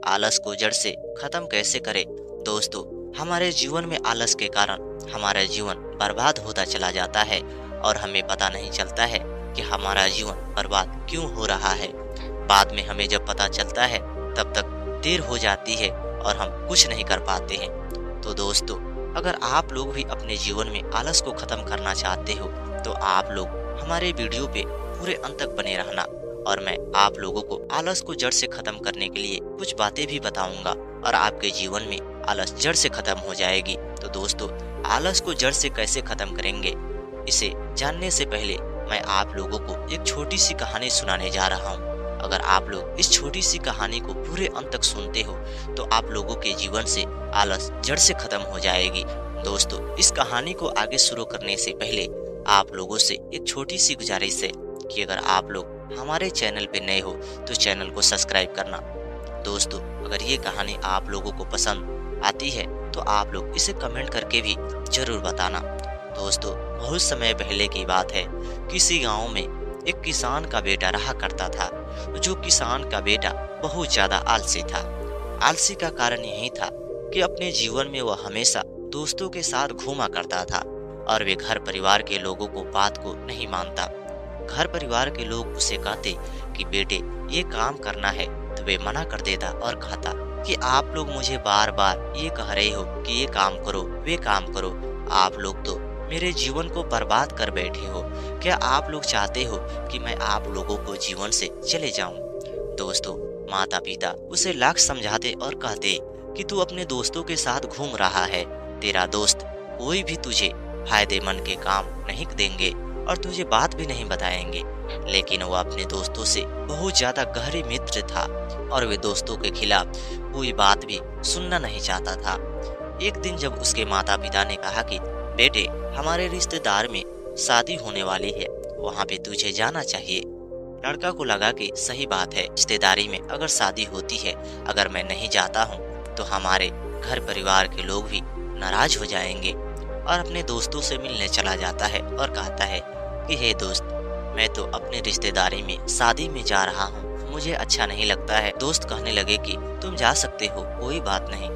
आलस को जड़ से खत्म कैसे करें। दोस्तों, हमारे जीवन में आलस के कारण हमारा जीवन बर्बाद होता चला जाता है और हमें पता नहीं चलता है कि हमारा जीवन बर्बाद क्यों हो रहा है। बाद में हमें जब पता चलता है तब तक देर हो जाती है और हम कुछ नहीं कर पाते हैं। तो दोस्तों, अगर आप लोग भी अपने जीवन में आलस को खत्म करना चाहते हो तो आप लोग हमारे वीडियो पे पूरे अंत तक बने रहना और मैं आप लोगों को आलस को जड़ से खत्म करने के लिए कुछ बातें भी बताऊंगा और आपके जीवन में आलस जड़ से खत्म हो जाएगी। तो दोस्तों, आलस को जड़ से कैसे खत्म करेंगे, इसे जानने से पहले मैं आप लोगों को एक छोटी सी कहानी सुनाने जा रहा हूँ। अगर आप लोग इस छोटी सी कहानी को पूरे अंत तक सुनते हो तो आप लोगों के जीवन से आलस जड़ से खत्म हो जाएगी। दोस्तों, इस कहानी को आगे शुरू करने से पहले आप लोगों से एक छोटी सी गुजारिश है कि अगर आप लोग हमारे चैनल पे नए हो तो चैनल को सब्सक्राइब करना। दोस्तों, अगर ये कहानी आप लोगों को पसंद आती है तो आप लोग इसे कमेंट करके भी जरूर बताना। दोस्तों, बहुत समय पहले की बात है। किसी गांव में एक किसान का बेटा रहा करता था। जो किसान का बेटा बहुत ज्यादा आलसी था। आलसी का कारण यही था कि अपने जीवन में वह हमेशा दोस्तों के साथ घूमा करता था और वे घर परिवार के लोगों को बात को नहीं मानता। घर परिवार के लोग उसे कहते कि बेटे ये काम करना है तो वे मना कर देता और कहता कि आप लोग मुझे बार बार ये कह रहे हो कि ये काम करो वे काम करो, आप लोग तो मेरे जीवन को बर्बाद कर बैठे हो। क्या आप लोग चाहते हो कि मैं आप लोगों को जीवन से चले जाऊं? दोस्तों, माता पिता उसे लाख समझाते और कहते कि तू अपने दोस्तों के साथ घूम रहा है, तेरा दोस्त कोई भी तुझे फायदेमंद के काम नहीं देंगे और तुझे बात भी नहीं बताएंगे। लेकिन वह अपने दोस्तों से बहुत ज्यादा गहरे मित्र था और वे दोस्तों के खिलाफ कोई बात भी सुनना नहीं चाहता था। एक दिन जब उसके माता पिता ने कहा कि बेटे, हमारे रिश्तेदार में शादी होने वाली है, वहाँ पे तुझे जाना चाहिए। लड़का को लगा कि सही बात है, रिश्तेदारी में अगर शादी होती है, अगर मैं नहीं जाता हूँ तो हमारे घर परिवार के लोग भी नाराज हो जाएंगे। और अपने दोस्तों से मिलने चला जाता है और कहता है कि हे दोस्त, मैं तो अपनी रिश्तेदारी में शादी में जा रहा हूँ, मुझे अच्छा नहीं लगता है। दोस्त कहने लगे कि तुम जा सकते हो, कोई बात नहीं,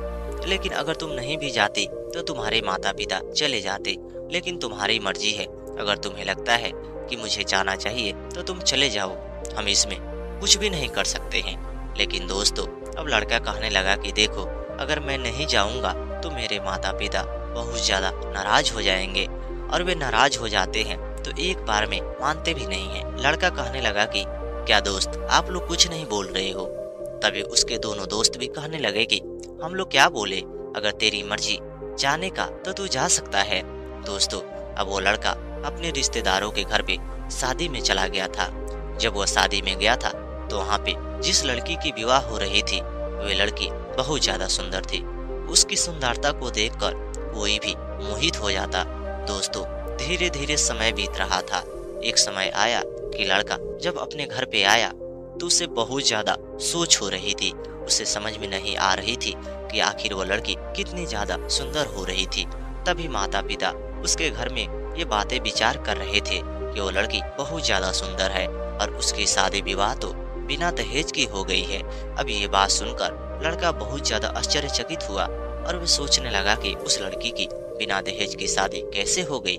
लेकिन अगर तुम नहीं भी जाते तो तुम्हारे माता पिता चले जाते, लेकिन तुम्हारी मर्जी है। अगर तुम्हें लगता है कि मुझे जाना चाहिए तो तुम चले जाओ, हम इसमें कुछ भी नहीं कर सकते हैं। लेकिन दोस्तों, अब लड़का कहने लगा कि देखो, अगर मैं नहीं जाऊंगा तो मेरे माता पिता बहुत ज्यादा नाराज हो जाएंगे और वे नाराज हो जाते हैं तो एक बार में मानते भी नहीं हैं। लड़का कहने लगा कि क्या दोस्त, आप लोग कुछ नहीं बोल रहे हो? तभी उसके दोनों दोस्त भी कहने लगे कि हम लोग क्या बोले, अगर तेरी मर्जी जाने का तो तू जा सकता है। दोस्तों, अब वो लड़का अपने रिश्तेदारों के घर पे शादी में चला गया था। जब वह शादी में गया था तो वहाँ पे जिस लड़की की विवाह हो रही थी वे लड़की बहुत ज्यादा सुंदर थी। उसकी सुंदरता को देखकर कोई भी मोहित हो जाता। दोस्तों, धीरे धीरे समय बीत रहा था। एक समय आया कि लड़का जब अपने घर पे आया तो उसे बहुत ज्यादा सोच हो रही थी। उसे समझ में नहीं आ रही थी कि आखिर वो लड़की कितनी ज्यादा सुंदर हो रही थी। तभी माता पिता उसके घर में ये बातें विचार कर रहे थे कि वो लड़की बहुत ज्यादा सुंदर है और उसकी शादी विवाह तो बिना दहेज की हो गई है। अब ये बात सुनकर लड़का बहुत ज्यादा आश्चर्यचकित हुआ और वो सोचने लगा कि उस लड़की की बिना दहेज की शादी कैसे हो गई।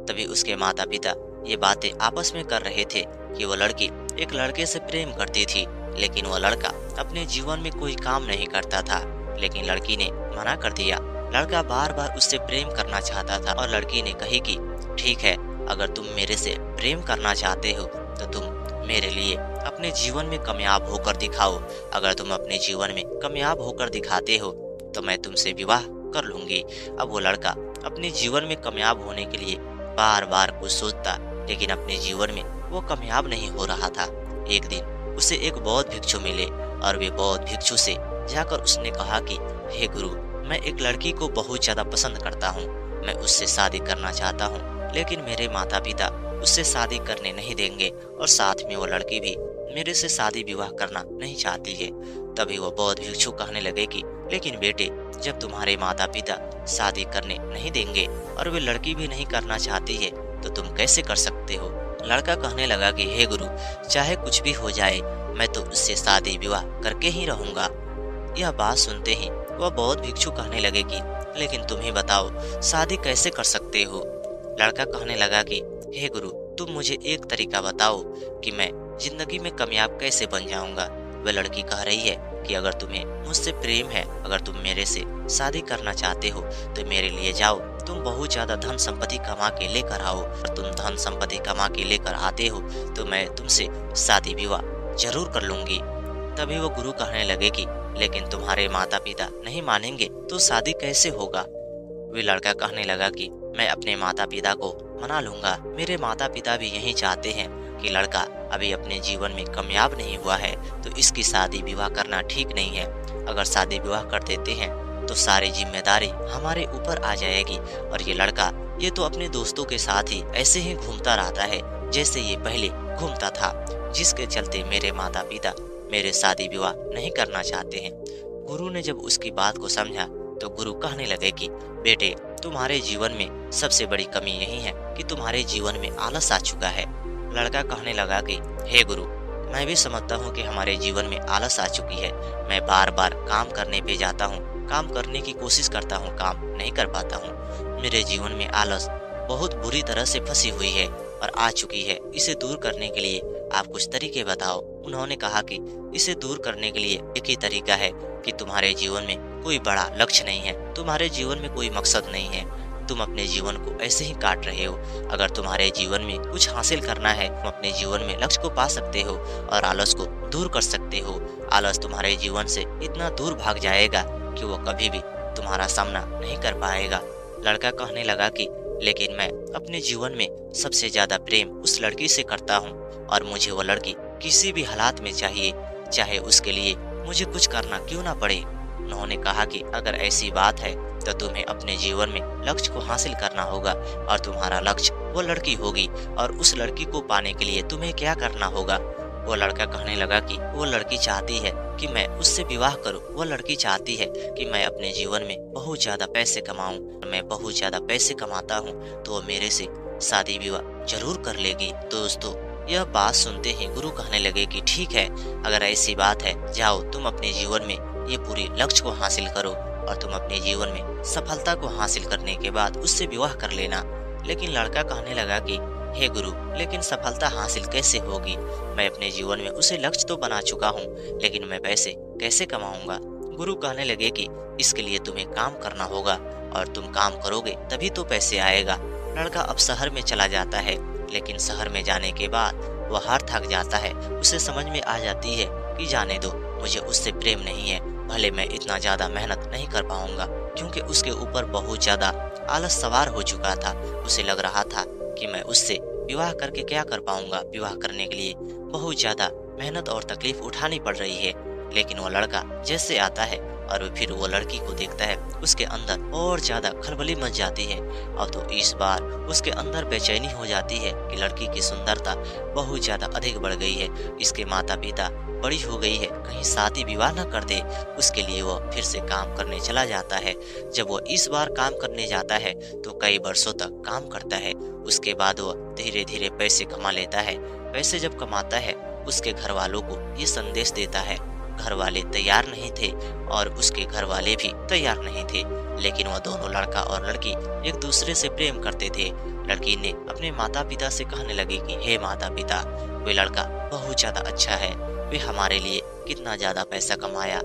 तभी उसके माता पिता ये बातें आपस में कर रहे थे कि वो लड़की एक लड़के से प्रेम करती थी, लेकिन वो लड़का अपने जीवन में कोई काम नहीं करता था। लेकिन लड़की ने मना कर दिया। लड़का बार बार उससे प्रेम करना चाहता था और लड़की ने कही कि ठीक है, अगर तुम मेरे से प्रेम करना चाहते हो तो तुम मेरे लिए अपने जीवन में कामयाब होकर दिखाओ। अगर तुम अपने जीवन में कामयाब होकर दिखाते हो तो मैं तुमसे विवाह कर लूंगी। अब वो लड़का अपने जीवन में कामयाब होने के लिए बार बार कुछ सोचता, लेकिन अपने जीवन में वो कामयाब नहीं हो रहा था। एक दिन उसे एक बौद्ध भिक्षु मिले और वे बौद्ध भिक्षु से जाकर उसने कहा कि हे गुरु, मैं एक लड़की को बहुत ज्यादा पसंद करता हूँ, मैं उससे शादी करना चाहता हूँ, लेकिन मेरे माता पिता उससे शादी करने नहीं देंगे और साथ में वो लड़की भी मेरे से शादी विवाह करना नहीं चाहती है। तभी वो बौद्ध भिक्षु कहने लगे कि लेकिन बेटे, जब तुम्हारे माता पिता शादी करने नहीं देंगे और वे लड़की भी नहीं करना चाहती है तो तुम कैसे कर सकते हो? लड़का कहने लगा कि हे गुरु, चाहे कुछ भी हो जाए मैं तो उससे शादी विवाह करके ही रहूंगा। यह बात सुनते ही वह बौद्ध भिक्षु कहने लगे कि लेकिन तुम ही बताओ, शादी कैसे कर सकते हो? लड़का कहने लगा कि हे गुरु, तुम मुझे एक तरीका बताओ कि मैं जिंदगी में कामयाब कैसे बन जाऊंगा। वह लड़की कह रही है कि अगर तुम्हें मुझसे प्रेम है, अगर तुम मेरे से शादी करना चाहते हो तो मेरे लिए जाओ, तुम बहुत ज्यादा धन संपत्ति कमा के लेकर आओ, और तुम धन संपत्ति कमा के लेकर आते हो तो मैं तुमसे शादी विवाह जरूर कर लूंगी। तभी वो गुरु कहने लगे कि लेकिन तुम्हारे माता पिता नहीं मानेंगे तो शादी कैसे होगा? वे लड़का कहने लगा कि मैं अपने माता पिता को मना लूंगा। मेरे माता पिता भी यही चाहते हैं कि लड़का अभी अपने जीवन में कामयाब नहीं हुआ है तो इसकी शादी विवाह करना ठीक नहीं है। अगर शादी विवाह कर देते हैं तो सारी जिम्मेदारी हमारे ऊपर आ जाएगी, और ये लड़का ये तो अपने दोस्तों के साथ ही ऐसे ही घूमता रहता है जैसे ये पहले घूमता था, जिसके चलते मेरे माता पिता मेरे शादी विवाह नहीं करना चाहते हैं। गुरु ने जब उसकी बात को समझा तो गुरु कहने लगे कि बेटे, तुम्हारे जीवन में सबसे बड़ी कमी यही है कि तुम्हारे जीवन में आलस आ चुका है। लड़का कहने लगा कि हे गुरु, मैं भी समझता हूँ कि हमारे जीवन में आलस आ चुकी है। मैं बार बार काम करने पे जाता हूँ, काम करने की कोशिश करता हूँ, काम नहीं कर पाता हूँ। मेरे जीवन में आलस बहुत बुरी तरह से फंसी हुई है और आ चुकी है। इसे दूर करने के लिए आप कुछ तरीके बताओ। उन्होंने कहा कि इसे दूर करने के लिए एक ही तरीका है कि तुम्हारे जीवन में कोई बड़ा लक्ष्य नहीं है, तुम्हारे जीवन में कोई मकसद नहीं है, तुम अपने जीवन को ऐसे ही काट रहे हो। अगर तुम्हारे जीवन में कुछ हासिल करना है, तुम अपने जीवन में लक्ष्य को पा सकते हो और आलस को दूर कर सकते हो। आलस तुम्हारे जीवन से इतना दूर भाग जाएगा कि वो कभी भी तुम्हारा सामना नहीं कर पाएगा। लड़का कहने लगा कि लेकिन मैं अपने जीवन में सबसे ज्यादा प्रेम उस लड़की से करता हूँ और मुझे वो लड़की किसी भी हालात में चाहिए, चाहे उसके लिए मुझे कुछ करना क्यों ना पड़े। उन्होंने कहा कि अगर ऐसी बात है तो तुम्हें अपने जीवन में लक्ष्य को हासिल करना होगा और तुम्हारा लक्ष्य वो लड़की होगी, और उस लड़की को पाने के लिए तुम्हें क्या करना होगा। वो लड़का कहने लगा कि वो लड़की चाहती है कि मैं उससे विवाह करूं, वो लड़की चाहती है कि मैं अपने जीवन में बहुत ज्यादा पैसे कमाऊं, मैं बहुत ज्यादा पैसे कमाता हूं तो वो मेरे से शादी विवाह जरूर कर लेगी। दोस्तों, यह बात सुनते ही गुरु कहने लगे कि ठीक है, अगर ऐसी बात है, जाओ तुम अपने जीवन में ये पूरी लक्ष्य को हासिल करो और तुम अपने जीवन में सफलता को हासिल करने के बाद उससे विवाह कर लेना। लेकिन लड़का कहने लगा कि हे गुरु, लेकिन सफलता हासिल कैसे होगी? मैं अपने जीवन में उसे लक्ष्य तो बना चुका हूँ, लेकिन मैं पैसे कैसे कमाऊंगा? गुरु कहने लगे कि इसके लिए तुम्हें काम करना होगा और तुम काम करोगे तभी तो पैसे आएगा। लड़का अब शहर में चला जाता है, लेकिन शहर में जाने के बाद वह हार थक जाता है। उसे समझ में आ जाती है कि जाने दो, मुझे उससे प्रेम नहीं है, भले मैं इतना ज्यादा मेहनत नहीं कर पाऊंगा, क्योंकि उसके ऊपर बहुत ज्यादा आलस सवार हो चुका था। उसे लग रहा था कि मैं उससे विवाह करके क्या कर पाऊंगा, विवाह करने के लिए बहुत ज्यादा मेहनत और तकलीफ उठानी पड़ रही है। लेकिन वो लड़का जैसे आता है और फिर वो लड़की को देखता है, उसके अंदर और ज्यादा खलबली मच जाती है। और तो इस बार उसके अंदर बेचैनी हो जाती है कि लड़की की सुंदरता बहुत ज्यादा अधिक बढ़ गई है, इसके माता पिता बड़ी हो गई है, कहीं शादी विवाह न कर दे। उसके लिए वो फिर से काम करने चला जाता है। जब वो इस बार काम करने जाता है तो कई वर्षों तक काम करता है। उसके बाद वो धीरे धीरे पैसे कमा लेता है। पैसे जब कमाता है, उसके घर वालों को ये संदेश देता है। घर वाले तैयार नहीं थे और उसके घर वाले भी तैयार नहीं थे, लेकिन वह दोनों लड़का और लड़की एक दूसरे से प्रेम करते थे। लड़की ने अपने माता पिता से कहने लगी कि हे माता पिता, वे लड़का बहुत ज्यादा अच्छा है, वे हमारे लिए कितना ज्यादा पैसा कमाया।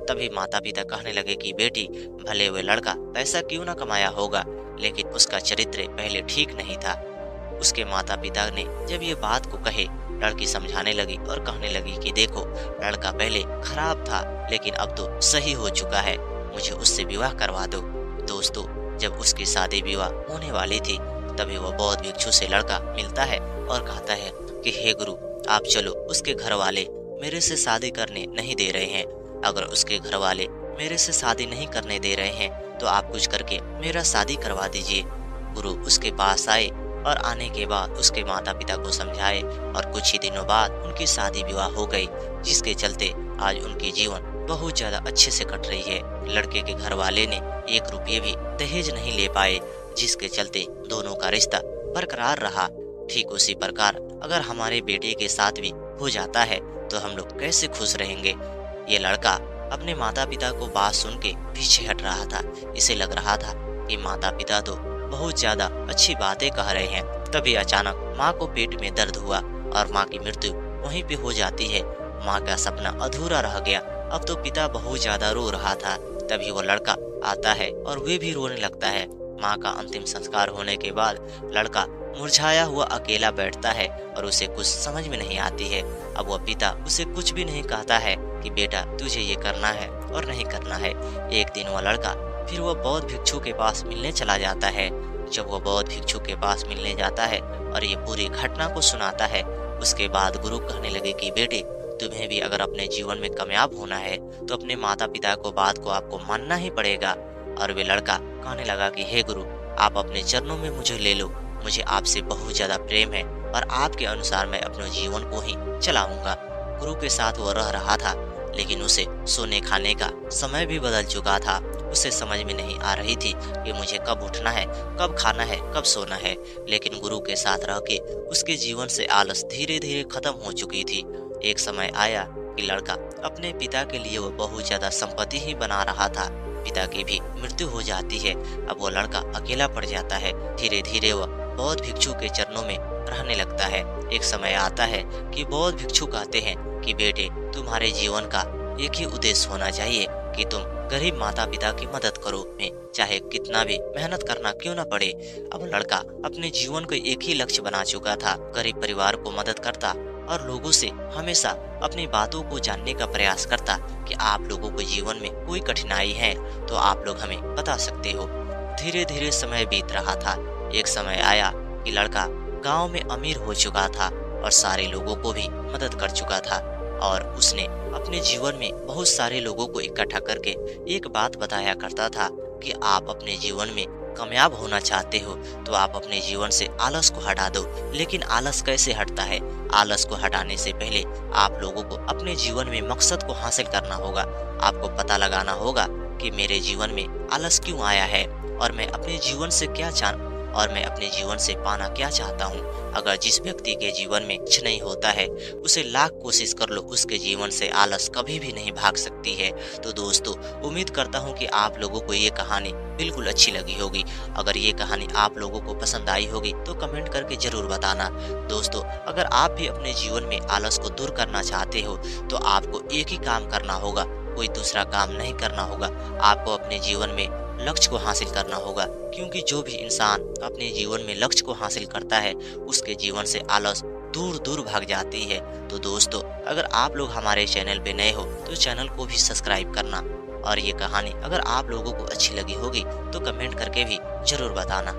तभी माता पिता कहने लगे कि बेटी, भले वे लड़का पैसा क्यों ना कमाया होगा, लेकिन उसका चरित्र पहले ठीक नहीं था। उसके माता पिता ने जब ये बात को कहे, लड़की समझाने लगी और कहने लगी कि देखो, लड़का पहले खराब था लेकिन अब तो सही हो चुका है, मुझे उससे विवाह करवा दो। दोस्तों, जब उसकी शादी विवाह होने वाली थी तभी वह बौद्ध भिक्षु से लड़का मिलता है और कहता है कि हे गुरु, आप चलो, उसके घर वाले मेरे से शादी करने नहीं दे रहे हैं। अगर उसके घर वाले मेरे से शादी नहीं करने दे रहे हैं तो आप कुछ करके मेरा शादी करवा दीजिए। गुरु उसके पास आए और आने के बाद उसके माता पिता को समझाए और कुछ ही दिनों बाद उनकी शादी विवाह हो गई, जिसके चलते आज उनकी जीवन बहुत ज्यादा अच्छे से कट रही है। लड़के के घर वाले ने 1 रुपये भी दहेज नहीं ले पाए, जिसके चलते दोनों का रिश्ता बरकरार रहा। ठीक उसी प्रकार अगर हमारे बेटे के साथ भी हो जाता है तो हम लोग कैसे खुश रहेंगे। ये लड़का अपने माता पिता को बात सुन के पीछे हट रहा था। इसे लग रहा था कि माता पिता तो बहुत ज्यादा अच्छी बातें कह रहे हैं। तभी अचानक माँ को पेट में दर्द हुआ और माँ की मृत्यु वहीं पे हो जाती है। माँ का सपना अधूरा रह गया। अब तो पिता बहुत ज्यादा रो रहा था। तभी वो लड़का आता है और वे भी रोने लगता है। माँ का अंतिम संस्कार होने के बाद लड़का मुरझाया हुआ अकेला बैठता है और उसे कुछ समझ में नहीं आती है। अब वह पिता उसे कुछ भी नहीं कहता है कि बेटा तुझे ये करना है और नहीं करना है। एक दिन वह लड़का फिर वह बौद्ध भिक्षु के पास मिलने चला जाता है। जब वह बौद्ध भिक्षु के पास मिलने जाता है और ये पूरी घटना को सुनाता है, उसके बाद गुरु कहने लगे कि बेटे, तुम्हें भी अगर अपने जीवन में कामयाब होना है तो अपने माता पिता को बात को आपको मानना ही पड़ेगा। और वे लड़का कहने लगा कि हे गुरु, आप अपने चरणों में मुझे ले लो, मुझे आपसे बहुत ज्यादा प्रेम है और आपके अनुसार मैं अपने जीवन को ही चलाऊंगा। गुरु के साथ वो रह रहा था, लेकिन उसे सोने खाने का समय भी बदल चुका था। उसे समझ में नहीं आ रही थी कि मुझे कब उठना है, कब खाना है, कब सोना है। लेकिन गुरु के साथ रह के उसके जीवन से आलस धीरे धीरे खत्म हो चुकी थी। एक समय आया कि लड़का अपने पिता के लिए वो बहुत ज्यादा संपत्ति ही बना रहा था। पिता की भी मृत्यु हो जाती है। अब वो लड़का अकेला पड़ जाता है। धीरे धीरे वह बौद्ध भिक्षु के चरणों में रहने लगता है। एक समय आता है कि बौद्ध भिक्षु कहते हैं कि बेटे, तुम्हारे जीवन का एक ही उद्देश्य होना चाहिए कि तुम गरीब माता पिता की मदद करो, में चाहे कितना भी मेहनत करना क्यों न पड़े। अब लड़का अपने जीवन को एक ही लक्ष्य बना चुका था, गरीब परिवार को मदद करता और लोगों से हमेशा अपनी बातों को जानने का प्रयास करता कि आप लोगों को जीवन में कोई कठिनाई है तो आप लोग हमें बता सकते हो। धीरे धीरे समय बीत रहा था। एक समय आया कि लड़का गांव में अमीर हो चुका था और सारे लोगों को भी मदद कर चुका था। और उसने अपने जीवन में बहुत सारे लोगों को इकट्ठा करके एक बात बताया करता था कि आप अपने जीवन में कामयाब होना चाहते हो तो आप अपने जीवन से आलस को हटा दो। लेकिन आलस कैसे हटता है? आलस को हटाने से पहले आप लोगों को अपने जीवन में मकसद को हासिल करना होगा। आपको पता लगाना होगा कि मेरे जीवन में आलस क्यों आया है और मैं अपने जीवन से पाना क्या चाहता हूँ। अगर जिस व्यक्ति के जीवन में कुछ नहीं होता है, उसे लाख कोशिश कर लो, उसके जीवन से आलस कभी भी नहीं भाग सकती है। तो दोस्तों, उम्मीद करता हूँ कि आप लोगों को ये कहानी बिल्कुल अच्छी लगी होगी। अगर ये कहानी आप लोगों को पसंद आई होगी तो कमेंट करके जरूर बताना। दोस्तों, अगर आप भी अपने जीवन में आलस को दूर करना चाहते हो तो आपको एक ही काम करना होगा, कोई दूसरा काम नहीं करना होगा। आपको अपने जीवन में लक्ष्य को हासिल करना होगा, क्योंकि जो भी इंसान अपने जीवन में लक्ष्य को हासिल करता है उसके जीवन से आलस दूर दूर भाग जाती है। तो दोस्तों, अगर आप लोग हमारे चैनल पे नए हो तो चैनल को भी सब्सक्राइब करना। और ये कहानी अगर आप लोगों को अच्छी लगी होगी तो कमेंट करके भी जरूर बताना।